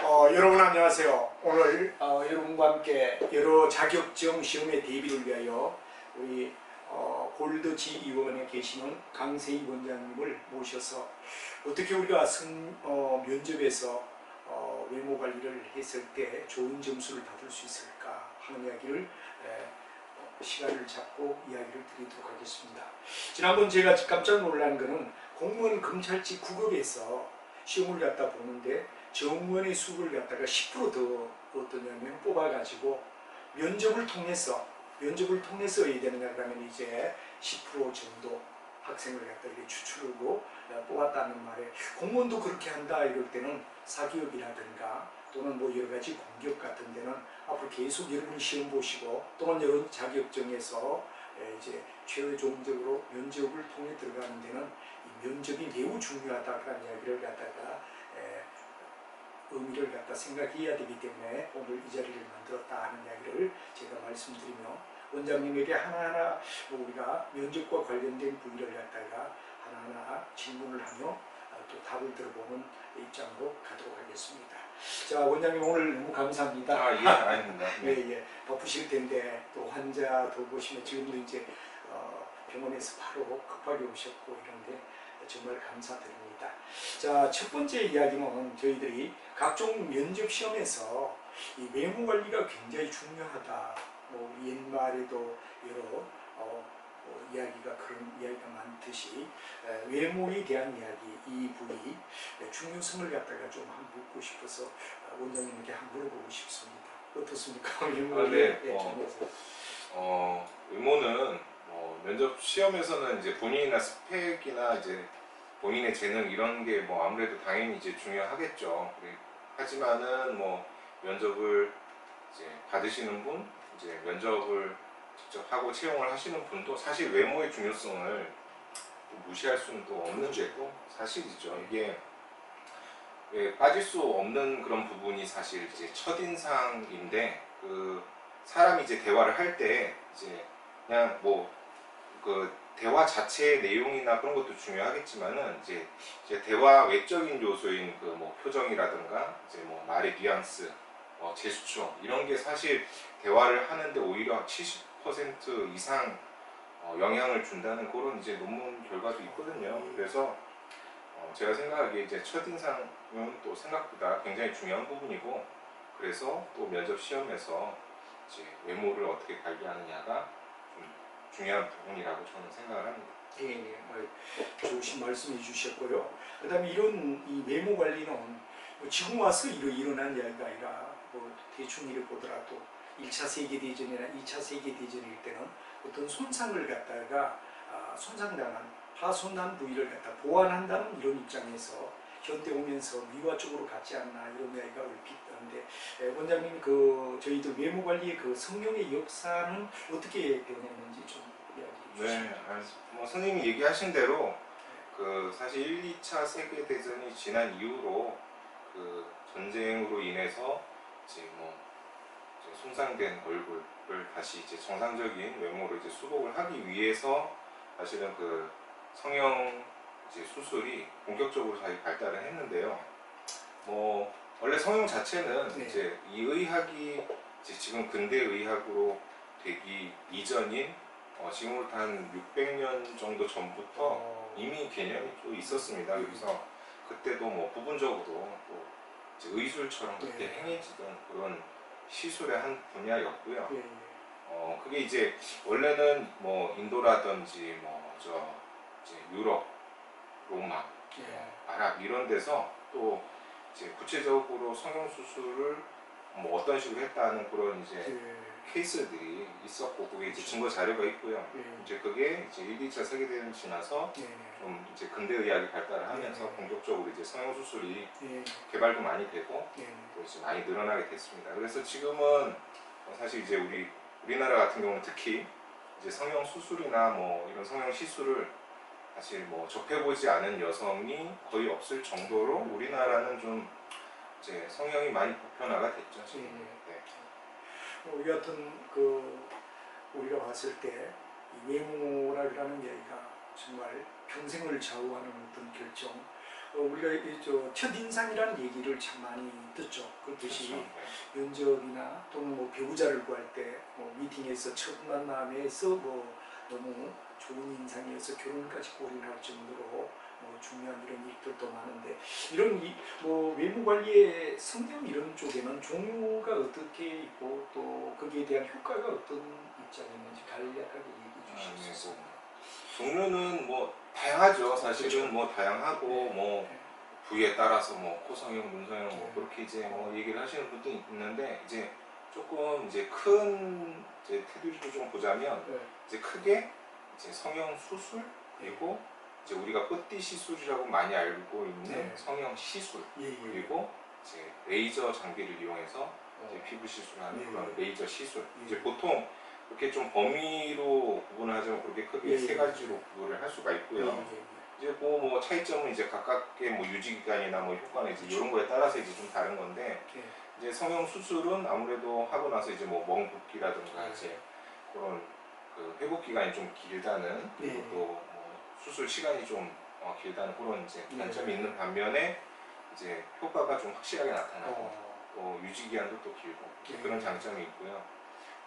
여러분 안녕하세요. 오늘 여러분과 함께 여러 자격증 시험의 대비를 위하여 우리 골드지의원에 계시는 강세희 원장님을 모셔서 어떻게 우리가 면접에서 외모 관리를 했을 때 좋은 점수를 받을 수 있을까 하는 이야기를 시간을 잡고 이야기를 드리도록 하겠습니다. 지난번 제가 깜짝 놀란 거는 공무원 검찰직 9급에서 시험을 갖다 보는데 정원의 수를 갖다가 10% 더 어떠냐면 뽑아가지고 면접을 통해서 해야 되느냐 그러면 이제 10% 정도 학생을 갖다 이렇게 추출하고 뽑았다는 말에 공무원도 그렇게 한다 이럴 때는 사기업이라든가 또는 뭐 여러 가지 공기업 같은 데는 앞으로 계속 여러분이 시험 보시고 또는 여러 자격증에서 이제 최종적으로 면접을 통해 들어가는 데는 이 면접이 매우 중요하다 그런 이야기를 갖다가 의미를 갖다 생각해야 되기 때문에 오늘 이 자리를 만들었다 하는 이야기를 제가 말씀드리며 원장님에게 하나하나 우리가 면접과 관련된 부위를 갖다가 하나하나 질문을 하며 또 답을 들어보는 입장으로 가도록 하겠습니다. 자, 원장님 오늘 너무 감사합니다. 예, 아닙니다. 예, 바쁘실 텐데 또 환자 돌보시면 지금도 이제 병원에서 바로 급하게 오셨고 이런데 정말 감사드립니다. 자, 첫 번째 이야기는 저희들이 각종 면접 시험에서 이 외모 관리가 굉장히 중요하다. 뭐 옛말에도 여러 이야기가 그런 이야기가 많듯이 외모에 대한 이야기 이 부위 중요성을 갖다가 좀 한번 묻고 싶어서 원장님에게 한번 물어보고 싶습니다. 어떻습니까? 네. 외모는 면접 시험에서는 이제 본인이나 스펙이나 이제 본인의 재능 이런 게 뭐 아무래도 당연히 이제 중요하겠죠. 하지만은 뭐 면접을 이제 받으시는 분, 이제 면접을 직접 하고 채용을 하시는 분도 사실 외모의 중요성을 무시할 수는 또 없는 죄고 사실이죠. 이게 빠질 수 없는 그런 부분이 사실 이제 첫인상인데 그 사람이 이제 대화를 할 때 이제 그냥 뭐 그 대화 자체의 내용이나 그런 것도 중요하겠지만은 이제 대화 외적인 요소인 그 뭐 표정이라든가 이제 뭐 말의 뉘앙스, 제스처 이런 게 사실 대화를 하는데 오히려 70% 이상 영향을 준다는 그런 이제 논문 결과도 있거든요. 그래서 제가 생각하기에 이제 첫인상은 또 생각보다 굉장히 중요한 부분이고 그래서 또 면접 시험에서 이제 외모를 어떻게 관리하느냐가 중요한 부분이라고 저는 생각을 합니다. 예, 좋으신 말씀해 주셨고요. 그 다음에 이런 이 외모 관리는 뭐 지금 와서 일어난 이야기가 아니라 뭐 대충 이렇게 보더라도 1차 세계대전이나 2차 세계대전일 때는 어떤 손상을 갖다가 손상당한 파손난 부위를 갖다 보완한다는 이런 입장에서 현대 오면서 미화 쪽으로 갔지 않나 이런 이야기가 얼핏 하는데 원장님 그 저희들 외모 관리의 그 성령의 역사는 어떻게 변했는지 좀 이야기해 주시죠. 네, 뭐 선생님이 얘기하신 대로 그 사실 1, 2차 세계대전이 지난 이후로 그 전쟁으로 인해서 이제 손상된 얼굴을 다시 이제 정상적인 외모로 이제 수복을 하기 위해서 사실은 그 성형 이제 수술이 본격적으로 잘 발달을 했는데요. 뭐 원래 성형 자체는 이제 이 의학이 이제 지금 근대 의학으로 되기 이전인 지금으로부터 한 600년 정도 전부터 이미 개념이 또 있었습니다. 그래서 그때도 뭐 부분적으로 또 이제 의술처럼 그렇게 행해지던 그런 시술의 한 분야였고요. 그게 이제 원래는 뭐 인도라든지 이제 유럽, 로마, 아랍 이런 데서 또 이제 구체적으로 성형 수술을 뭐 어떤 식으로 했다는 그런 이제 케이스들이 있었고 그게 이제 증거 자료가 있고요. 이제 그게 이제 1, 2차 세계대전 지나서 좀 이제 근대 의학이 발달을 하면서 본격적으로 이제 성형 수술이 개발도 많이 되고 또 이제 많이 늘어나게 됐습니다. 그래서 지금은 사실 이제 우리나라 같은 경우는 특히 이제 성형 수술이나 뭐 이런 성형 시술을 사실 뭐 접해보지 않은 여성이 거의 없을 정도로 우리나라는 좀 이제 성형이 많이 보편화가 됐죠. 지금. 우리 같은 우리가 봤을 때 이 외모라는 얘기가 정말 평생을 좌우하는 어떤 결정 우리가 첫인상이라는 얘기를 참 많이 듣죠. 그렇듯이 그렇죠. 면접이나 또는 뭐 배우자를 구할 때 뭐 미팅에서 첫 만남에서 뭐 너무 좋은 인상이어서 결혼까지 고려할 정도로 뭐 중요한 이런 일들도 많은데 이런 뭐 외모 관리의 성형 이런 쪽에는 종류가 어떻게 있고 또 거기에 대한 효과가 어떤 입장이 있는지 간략하게 얘기해 주실 수 있습니다. 종류는 뭐 다양하죠. 사실은 뭐 다양하고 뭐 부위에 따라서 뭐 코성형, 눈성형 뭐 그렇게 이제 뭐 얘기를 하시는 분도 있는데 이제 조금 이제 큰 이제 테두리로 좀 보자면 이제 크게 이제 성형 수술 그리고 이제 우리가 뿌띠 시술이라고 많이 알고 있는 성형 시술 그리고 이제 레이저 장비를 이용해서 이제 피부 시술하는 그런 레이저 시술 이제 보통 이렇게 좀 범위로 구분을 하자면 그렇게 크게 세 가지로 구분을 할 수가 있고요. 이제 뭐 차이점은 이제 각각의 뭐 유지기간이나 뭐 효과나 이제 이런 거에 따라서 이제 좀 다른 건데 이제 성형 수술은 아무래도 하고 나서 이제 뭐 멍 붓기라든가 이제 그런 그 회복 기간이 좀 길다는 그리고 또 뭐 수술 시간이 좀 길다는 그런 이제 단점이 있는 반면에 이제 효과가 좀 확실하게 나타나고 또 유지 기간도 또 길고 그런 장점이 있고요.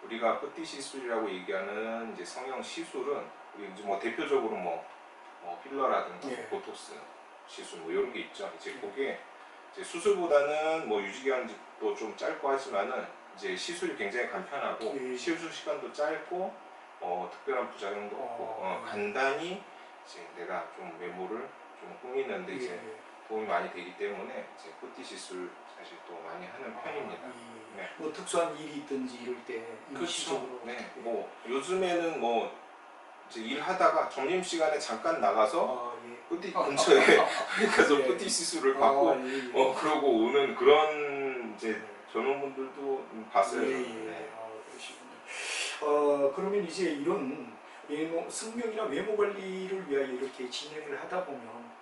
우리가 뿌띠 시술이라고 얘기하는 이제 성형 시술은 우리 이제 뭐 대표적으로 뭐 필러라든가 보톡스 시술 뭐 이런 게 있죠. 이제 그게 이제 수술보다는 뭐 유지 기간도 좀 짧고 하지만은 이제 시술이 굉장히 간편하고 시술 시간도 짧고 특별한 부작용도 없고 간단히 이제 내가 좀 외모를 좀 꾸미는데 이제 도움이 많이 되기 때문에 이제 뿌띠 시술 사실 또 많이 하는 편입니다. 네. 뭐 특수한 일이 있든지 이럴 때 그렇죠. 네. 뭐 요즘에는 뭐 이제 일하다가 점심 시간에 잠깐 나가서 뿌띠 근처에 가서 뿌띠 시술을 받고 그러고 오는 그런 이제 전문분들도 봤어요. 그러시군요. 그러면 이제 이런 성형이나 외모 관리를 위하여 이렇게 진행을 하다 보면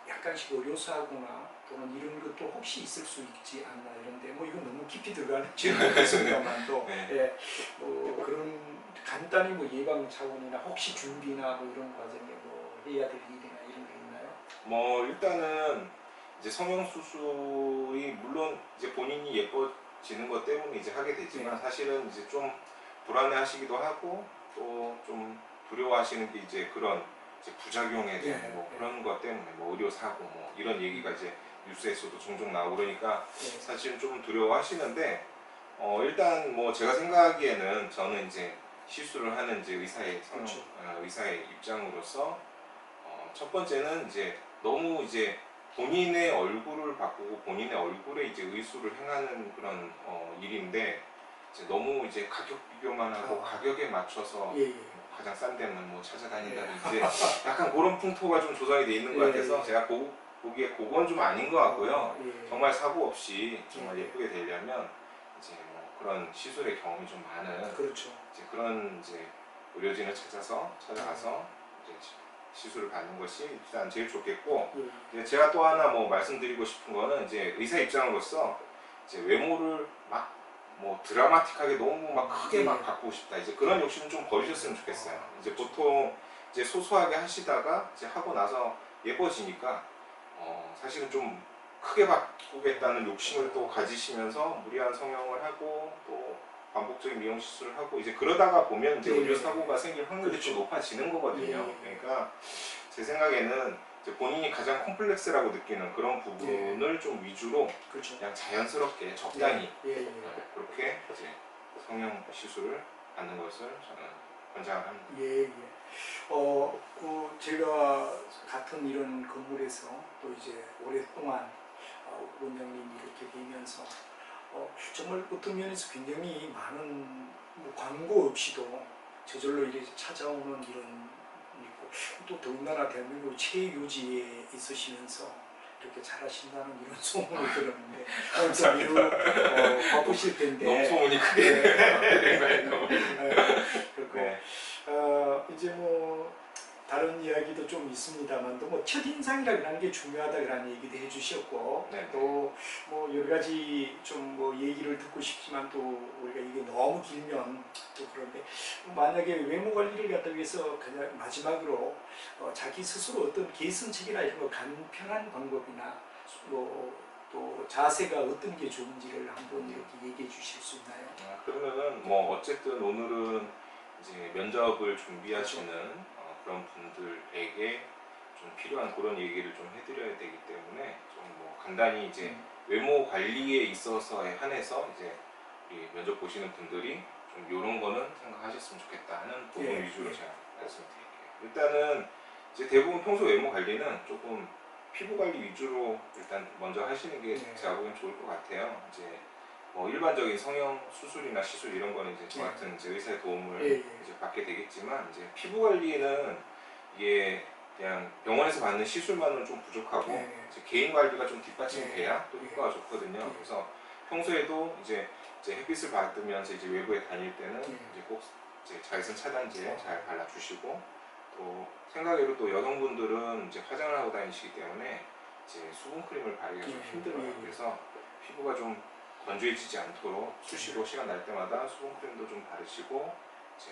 약간씩 의료사고나 또는 이런 것도 혹시 있을 수 있지 않나 이런데 뭐 이건 너무 깊이 들어가는 질문이었습니다만도 뭐 그런 간단히 뭐 예방 차원이나 혹시 준비나 뭐 이런 과정에 뭐 해야 될 일이나 이런 게 있나요? 뭐 일단은 이제 성형 수술이 물론 이제 본인이 예뻐지는 것 때문에 이제 하게 되지만 사실은 이제 좀 불안해하시기도 하고 또 좀 두려워하시는 게 이제 그런 이제 부작용에 대한 뭐 그런 것 때문에 뭐 의료 사고 뭐 이런 얘기가 이제 뉴스에서도 종종 나오고 그러니까 사실은 좀 두려워하시는데 일단 뭐 제가 생각하기에는 저는 이제 시술을 하는 이제 의사의 입장으로서 첫 번째는 이제 너무 이제 본인의 얼굴을 바꾸고 본인의 얼굴에 이제 의술을 행하는 그런 일인데 이제 너무 이제 가격 비교만 하고 가격에 맞춰서 가장 싼 데는 뭐 찾아다닌다든지 약간 그런 풍토가 좀 조성이 돼 있는 것 같아서 제가 보기에 그건 좀 아닌 것 같고요. 정말 사고 없이 정말 예쁘게 되려면 이제 뭐 그런 시술의 경험이 좀 많은 이제 그런 이제 의료진을 찾아가서 이제 시술을 받는 것이 일단 제일 좋겠고 이제 제가 또 하나 뭐 말씀드리고 싶은 거는 이제 의사 입장으로서 이제 외모를 막 뭐 드라마틱하게 너무 막 크게 막 바꾸고 싶다 이제 그런 욕심은 좀 버리셨으면 좋겠어요. 이제 보통 이제 소소하게 하시다가 이제 하고 나서 예뻐지니까 사실은 좀 크게 바꾸겠다는 욕심을 또 가지시면서 무리한 성형을 하고 또 반복적인 미용 시술을 하고 이제 그러다가 보면 이제 의료 사고가 생길 확률이 좀 높아지는 거거든요. 그러니까 제 생각에는 이제 본인이 가장 콤플렉스라고 느끼는 그런 부분을 좀 위주로 그냥 자연스럽게 적당히 그렇게 이제 성형 시술을 받는 것을 저는 권장합니다. 제가 같은 이런 건물에서 또 이제 오랫동안 원장님이 이렇게 뵈면서 정말 어떤 면에서 굉장히 많은 뭐 광고 없이도 저절로 이렇게 찾아오는 이런 있고 또 더군다나 대한민국 최유지에 있으시면서 이렇게 잘하신다는 이런 소문을 들었는데 좀 이후 바쁘실 텐데 너무 소문이 크게 그렇고 이제 뭐 다른 이야기도 좀 있습니다만 또 뭐 첫인상이라는 게 중요하다라는 얘기도 해주셨고 또 뭐 여러 가지 좀 뭐 얘기를 듣고 싶지만 또 우리가 이게 너무 길면 또 그런데 만약에 외모 관리를 갖다 위해서 그냥 마지막으로 자기 스스로 어떤 개선책이나 이런 거 간편한 방법이나 뭐 또 자세가 어떤 게 좋은지를 한번 이렇게 얘기해 주실 수 있나요? 그러면은 뭐 어쨌든 오늘은 이제 면접을 준비하시는 그런 분들에게 좀 필요한 그런 얘기를 좀 해드려야 되기 때문에 좀 뭐 간단히 이제 외모 관리에 있어서에 한해서 이제 우리 면접 보시는 분들이 좀 이런 거는 생각하셨으면 좋겠다 하는 부분 예, 위주로 예. 제가 말씀드릴게요. 일단은 이제 대부분 평소 외모 관리는 조금 피부 관리 위주로 일단 먼저 하시는 게 네. 제가 보기엔 좋을 것 같아요. 이제 뭐 일반적인 성형 수술이나 시술 이런 거는 이제 저 네. 같은 이제 의사의 도움을 예, 예. 이제 받게 되겠지만 이제 피부 관리는 이게 그냥 병원에서 받는 시술만으로는 좀 부족하고 예. 이제 개인 관리가 좀 뒷받침돼야 또 예. 효과가 좋거든요. 예. 그래서 평소에도 이제 햇빛을 받으면서 이제 외부에 다닐 때는 예. 이제 꼭 이제 자외선 차단제 잘 발라주시고 또 생각외로 또 여성분들은 이제 화장을 하고 다니시기 때문에 이제 수분크림을 바르기가 좀 예. 힘들어요. 예. 그래서 피부가 좀 건조해지지 않도록 수시로 시간 날 때마다 수분크림도 좀 바르시고 이제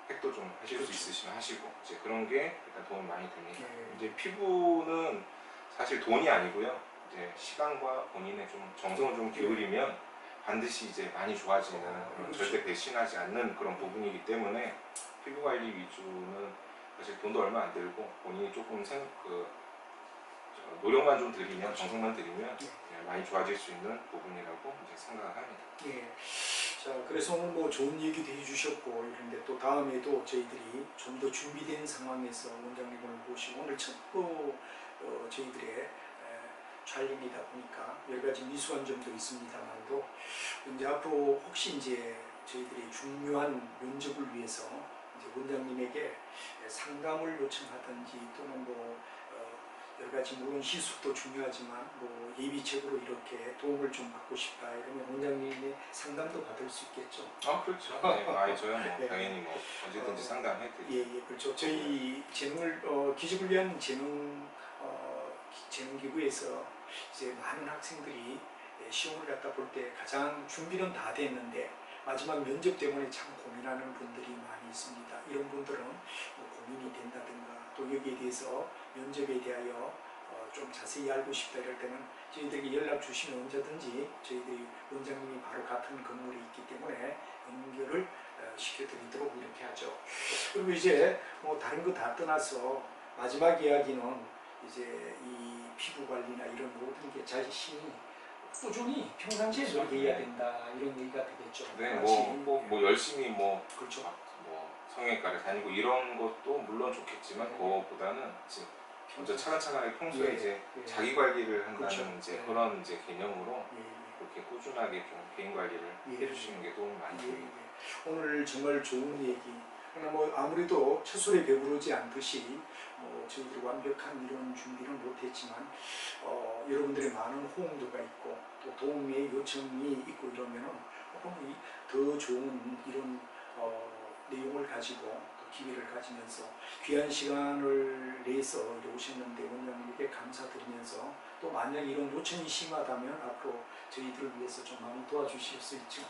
팩도 좀 하실 그렇죠. 수 있으시면 하시고 이제 그런 게 일단 도움이 많이 됩니다. 예. 이제 피부는 사실 돈이 아니고요. 이제 시간과 본인의 좀 정성을 좀 기울이면 반드시 이제 많이 좋아지는 그런 그렇죠. 절대 배신하지 않는 그런 부분이기 때문에 피부 관리 위주는 사실 돈도 얼마 안 들고 본인이 조금 노력만 좀 들이면 정성만 들이면 많이 좋아질 수 있는 부분이라고 이제 생각을 합니다. 예. 자, 그래서 오늘 뭐 좋은 얘기도 해주셨고 이런데 또 다음에도 저희들이 좀 더 준비된 상황에서 원장님을 모시고 오늘 첫 저희들의 촬영이다 보니까 여러 가지 미수한 점도 있습니다만도 이제 앞으로 혹시 이제 저희들이 중요한 면접을 위해서 이제 원장님에게 상담을 요청하든지 또는 뭐 여러 가지 물론 시술도 중요하지만 뭐 예비책으로 이렇게 도움을 좀 받고 싶다 이러면 원장님의 상담도 받을 수 있겠죠. 그렇죠. 네, 저야 뭐 네. 당연히 뭐 언제든지 상담해드리죠. 예, 그렇죠. 저희 기직을 위한 재능기구에서 이제 많은 학생들이 시험을 갖다 볼 때 가장 준비는 다 됐는데 마지막 면접 때문에 참 고민하는 분들이 많이 있습니다. 이런 분들은 뭐 고민이 된다든가 또 여기에 대해서 면접에 대하여 좀 자세히 알고 싶다 이럴 때는 저희들에게 연락 주시면 언제든지 저희들이 원장님이 바로 같은 건물에 있기 때문에 연결을 시켜드리도록 이렇게 하죠. 그리고 이제 뭐 다른 거 다 떠나서 마지막 이야기는 이제 이 피부 관리나 이런 모든 게 자신이 꾸준히 평상시에 노력해야 된다 이런 얘기가 되겠죠. 네, 같이. 뭐 열심히 뭐 그렇죠. 뭐 성형외과를 다니고 이런 것도 물론 좋겠지만 네. 그거보다는 지금 먼저 차근차근하게 평소에 예, 이제 예. 자기 관리를 한다는 그렇죠. 이제 예. 그런 이제 개념으로 예, 그렇게 꾸준하게 좀 개인 관리를 예. 해주시는 게 도움이 많이 예, 됩니다. 예. 오늘 정말 좋은 얘기. 그러나 뭐 아무래도 첫 술에 배부르지 않듯이 뭐 저희들이 완벽한 이런 준비는 못했지만 여러분들의 많은 호응도가 있고 또 도움의 요청이 있고 이러면은 더 좋은 이런 내용을 가지고 또 기회를 가지면서 귀한 시간을 내서 오셨는데 원장님에게 감사드리면서 또 만약 이런 요청이 심하다면 앞으로 저희들을 위해서 좀 많이 도와주실 수 있죠.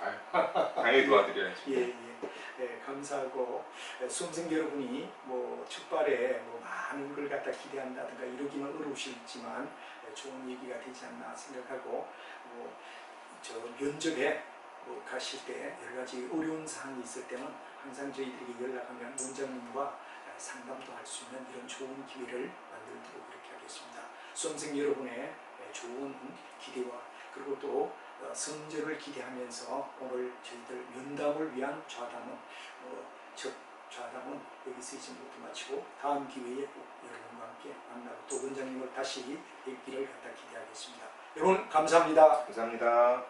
당연히 도와드려야죠. 예, 감사하고 수험생 여러분이 뭐 첫발에 뭐 많은 걸 갖다 기대한다든가 이러기는 어려우시지만 좋은 얘기가 되지 않나 생각하고 저 면접에 가실 때 여러 가지 어려운 사항이 있을 때는 항상 저희들에게 연락하면 원장님과 상담도 할 수 있는 이런 좋은 기회를 만들도록 이렇게 하겠습니다. 수험생 여러분의 좋은 기대와 그리고 또 성적을 기대하면서 오늘 저희들 면담을 위한 좌담은 첫 좌담은 여기서 이제 모두 마치고 다음 기회에 꼭 여러분과 함께 만나고 또 원장님을 다시 뵙기를 갖다 기대하겠습니다. 여러분 감사합니다. 감사합니다.